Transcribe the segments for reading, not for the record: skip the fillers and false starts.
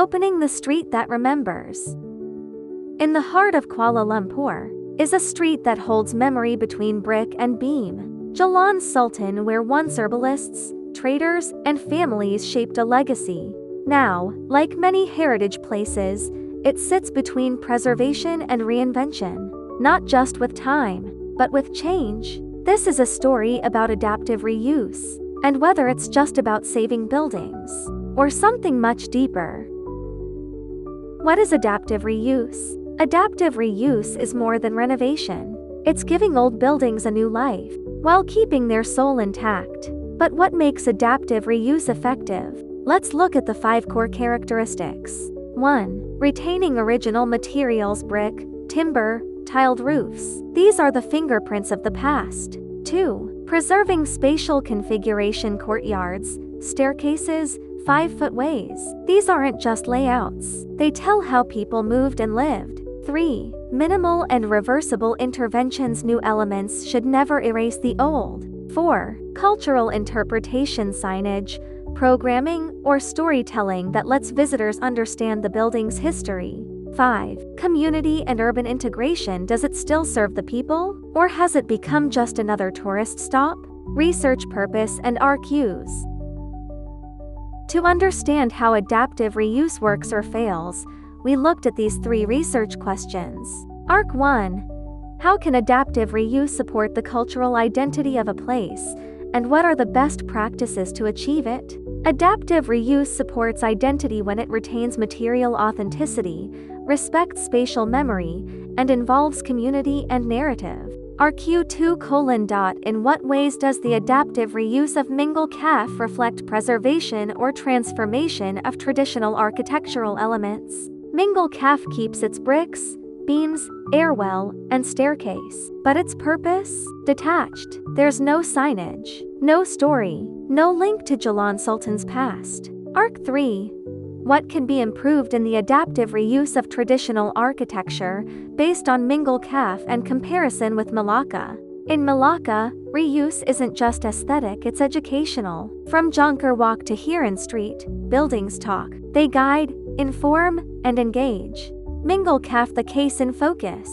opening the street that remembers. In the heart of Kuala Lumpur is a street that holds memory between brick and beam. Jalan Sultan, where once herbalists, traders, and families shaped a legacy. Now, like many heritage places, it sits between preservation and reinvention, not just with time, but with change. This is a story about adaptive reuse, and whether it's just about saving buildings, or something much deeper. What is adaptive reuse? Adaptive reuse is more than renovation. It's giving old buildings a new life, while keeping their soul intact. But what makes adaptive reuse effective? Let's look at the 5 core characteristics. 1. Retaining original materials: brick, timber, tiled roofs. These are the fingerprints of the past. 2. Preserving spatial configuration: courtyards, staircases, 5-footways. These aren't just layouts. They tell how people moved and lived. 3. Minimal and reversible interventions: new elements should never erase the old. 4. Cultural interpretation: signage, programming, or storytelling that lets visitors understand the building's history. 5. Community and urban integration: does it still serve the people, or has it become just another tourist stop? Research purpose and ARC62304. To understand how adaptive reuse works or fails, we looked at these 3 research questions. ARC1. How can adaptive reuse support the cultural identity of a place, and what are the best practices to achieve it? Adaptive reuse supports identity when it retains material authenticity, respects spatial memory, and involves community and narrative. ARQ2:. In what ways does the adaptive reuse of Mingle Caf reflect preservation or transformation of traditional architectural elements? Mingle Caf keeps its bricks, beams, airwell, and staircase, but its purpose? Detached. There's no signage, no story, no link to Jalan Sultan's past. ARC3. What can be improved in the adaptive reuse of traditional architecture based on Mingle Caf and comparison with Malacca? In Malacca, reuse isn't just aesthetic, it's educational. From Jonker Walk to Heron Street, buildings talk. They guide, inform, and engage. Mingle Caf, the case in focus.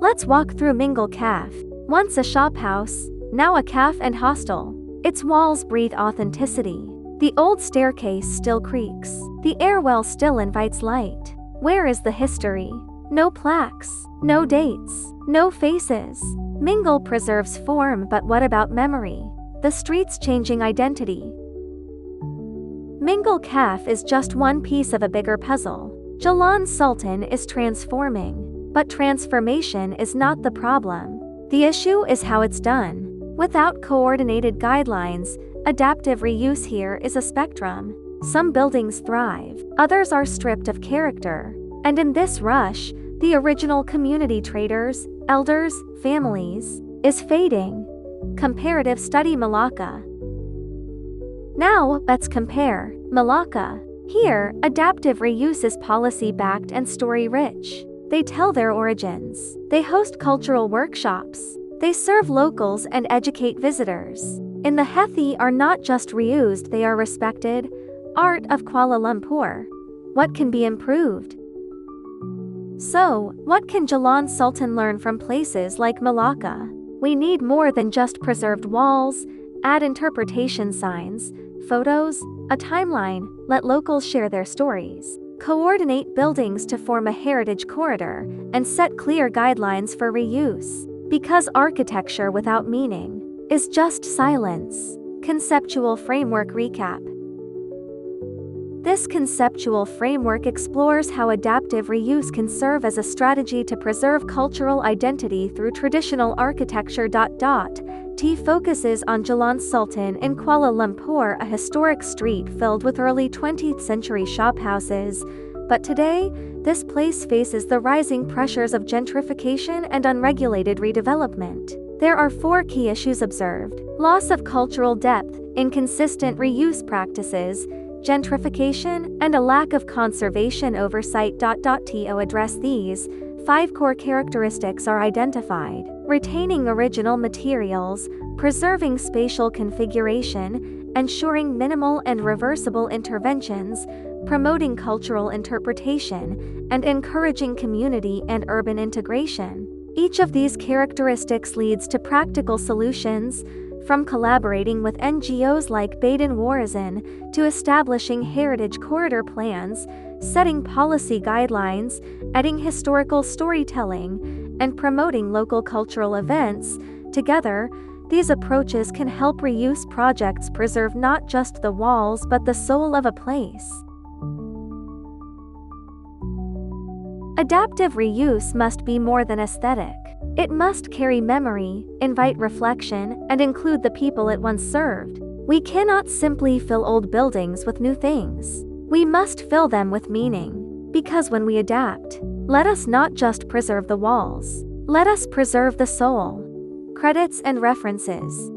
Let's walk through Mingle Caf. Once a shop house, now a caf and hostel. Its walls breathe authenticity. The old staircase still creaks. The airwell still invites light. Where is the history? No plaques, no dates, no faces. Mingle preserves form, but what about memory? The street's changing identity. Mingle Caf is just one piece of a bigger puzzle. Jalan Sultan is transforming, but transformation is not the problem. The issue is how it's done. Without coordinated guidelines, adaptive reuse here is a spectrum. Some buildings thrive, others are stripped of character. And in this rush, the original community: traders, elders, families, is fading. Comparative study: Malacca. Now, let's compare. Malacca. Here, adaptive reuse is policy-backed and story-rich. They tell their origins. They host cultural workshops. They serve locals and educate visitors. In the Hethi are not just reused, they are respected. Art of Kuala Lumpur. What can be improved? So, what can Jalan Sultan learn from places like Malacca? We need more than just preserved walls. Add interpretation signs, photos, a timeline. Let locals share their stories. Coordinate buildings to form a heritage corridor, and set clear guidelines for reuse. Because architecture without meaning is just silence. Conceptual framework recap. This conceptual framework explores how adaptive reuse can serve as a strategy to preserve cultural identity through traditional architecture. T focuses on Jalan Sultan in Kuala Lumpur, a historic street filled with early 20th century shophouses. But today, this place faces the rising pressures of gentrification and unregulated redevelopment. There are 4 key issues observed: loss of cultural depth, inconsistent reuse practices, gentrification, and a lack of conservation oversight. To address these, 5 core characteristics are identified: retaining original materials, preserving spatial configuration, ensuring minimal and reversible interventions, promoting cultural interpretation, and encouraging community and urban integration. Each of these characteristics leads to practical solutions, from collaborating with NGOs like Baden Horizon to establishing heritage corridor plans, setting policy guidelines, adding historical storytelling, and promoting local cultural events. Together, these approaches can help reuse projects preserve not just the walls but the soul of a place. Adaptive reuse must be more than aesthetic. It must carry memory, invite reflection, and include the people it once served. We cannot simply fill old buildings with new things. We must fill them with meaning. Because when we adapt, let us not just preserve the walls. Let us preserve the soul. Credits and references.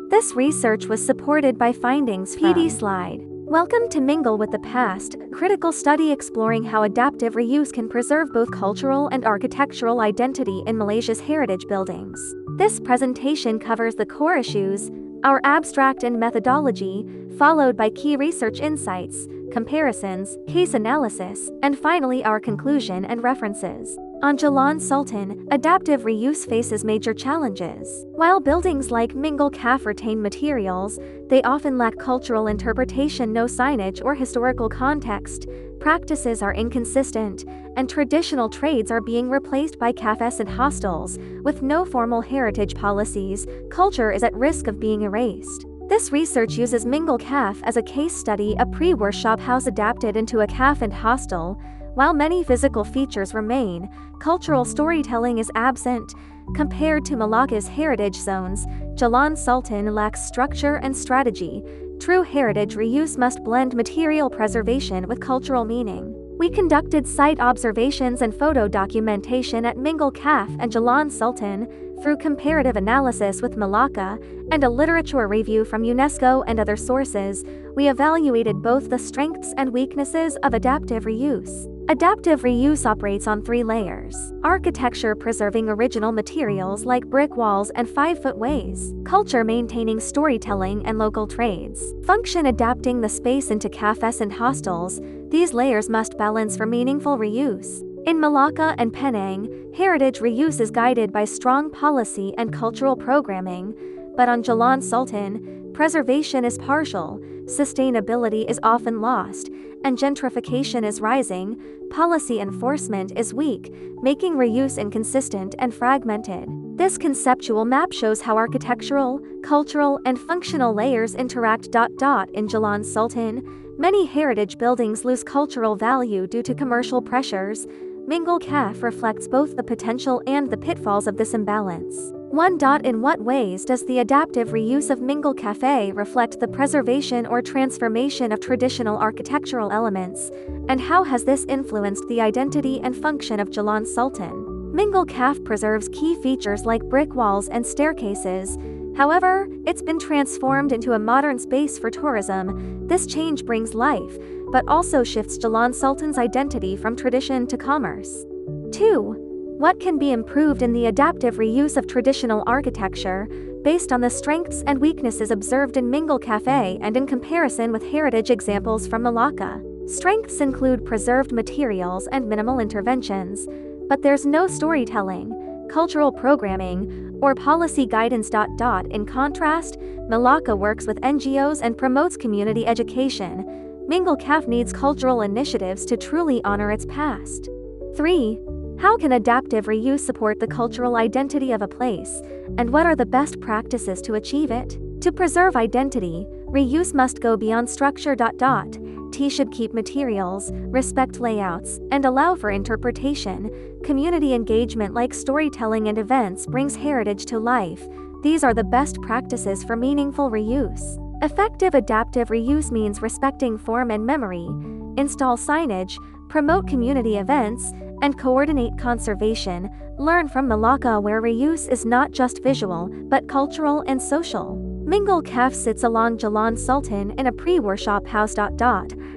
This research was supported by findings from PD Slide. Welcome to Mingle with the Past, a critical study exploring how adaptive reuse can preserve both cultural and architectural identity in Malaysia's heritage buildings. This presentation covers the core issues, our abstract and methodology, followed by key research insights, comparisons, case analysis, and finally our conclusion and references. On Jalan Sultan, adaptive reuse faces major challenges. While buildings like Mingle Caf retain materials, they often lack cultural interpretation, no signage or historical context, practices are inconsistent, and traditional trades are being replaced by cafes and hostels. With no formal heritage policies, culture is at risk of being erased. This research uses Mingle Caf as a case study, a pre-war shop house adapted into a caf and hostel. While many physical features remain, cultural storytelling is absent. Compared to Malacca's heritage zones, Jalan Sultan lacks structure and strategy. True heritage reuse must blend material preservation with cultural meaning. We conducted site observations and photo documentation at Mingle Caf and Jalan Sultan. Through comparative analysis with Malacca and a literature review from UNESCO and other sources, we evaluated both the strengths and weaknesses of adaptive reuse. Adaptive reuse operates on 3 layers. Architecture, preserving original materials like brick walls and 5-foot ways. Culture, maintaining storytelling and local trades. Function, adapting the space into cafes and hostels. These layers must balance for meaningful reuse. In Malacca and Penang, heritage reuse is guided by strong policy and cultural programming, but on Jalan Sultan, preservation is partial, sustainability is often lost, and gentrification is rising. Policy enforcement is weak, making reuse inconsistent and fragmented. This conceptual map shows how architectural, cultural, and functional layers interact. In Jalan Sultan, many heritage buildings lose cultural value due to commercial pressures. Mingle Caf reflects both the potential and the pitfalls of this imbalance. 1. In what ways does the adaptive reuse of Mingle Cafe reflect the preservation or transformation of traditional architectural elements, and how has this influenced the identity and function of Jalan Sultan? Mingle Caf preserves key features like brick walls and staircases. However, it's been transformed into a modern space for tourism. This change brings life, but also shifts Jalan Sultan's identity from tradition to commerce. 2. What can be improved in the adaptive reuse of traditional architecture, based on the strengths and weaknesses observed in Mingle Cafe and in comparison with heritage examples from Malacca? Strengths include preserved materials and minimal interventions, but there's no storytelling, cultural programming, or policy guidance. In contrast, Malacca works with NGOs and promotes community education. Mingle Caf needs cultural initiatives to truly honor its past. 3. How can adaptive reuse support the cultural identity of a place, and what are the best practices to achieve it? To preserve identity, reuse must go beyond structure. T should keep materials, respect layouts, and allow for interpretation. Community engagement like storytelling and events brings heritage to life. These are the best practices for meaningful reuse. Effective adaptive reuse means respecting form and memory, install signage, promote community events, and coordinate conservation. Learn from Malacca, where reuse is not just visual, but cultural and social. Mingle Caf sits along Jalan Sultan in a pre-war shop house.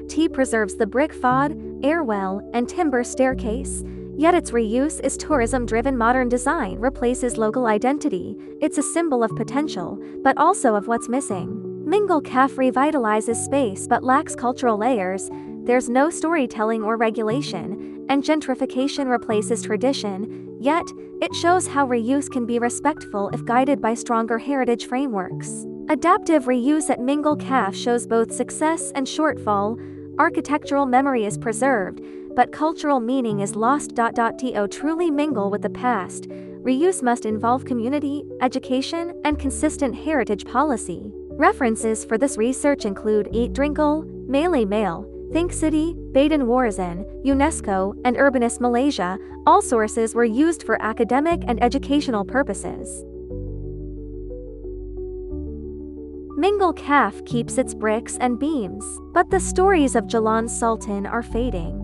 T preserves the brick facade, airwell, and timber staircase, yet its reuse is tourism-driven. Modern design replaces local identity. It's a symbol of potential, but also of what's missing. Mingle Caf revitalizes space but lacks cultural layers. There's no storytelling or regulation, and gentrification replaces tradition, yet, it shows how reuse can be respectful if guided by stronger heritage frameworks. Adaptive reuse at Mingle Caf shows both success and shortfall. Architectural memory is preserved, but cultural meaning is lost. To truly mingle with the past, reuse must involve community, education, and consistent heritage policy. References for this research include Eat Drinkle, Malay Mail, Think City, Baden Warzin, UNESCO, and Urbanist Malaysia. All sources were used for academic and educational purposes. Mingle Caf keeps its bricks and beams, but the stories of Jalan Sultan are fading.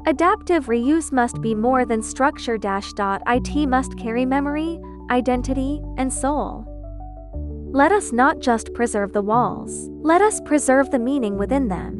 Adaptive reuse must be more than structure. It must carry memory, identity, and soul. Let us not just preserve the walls, let us preserve the meaning within them.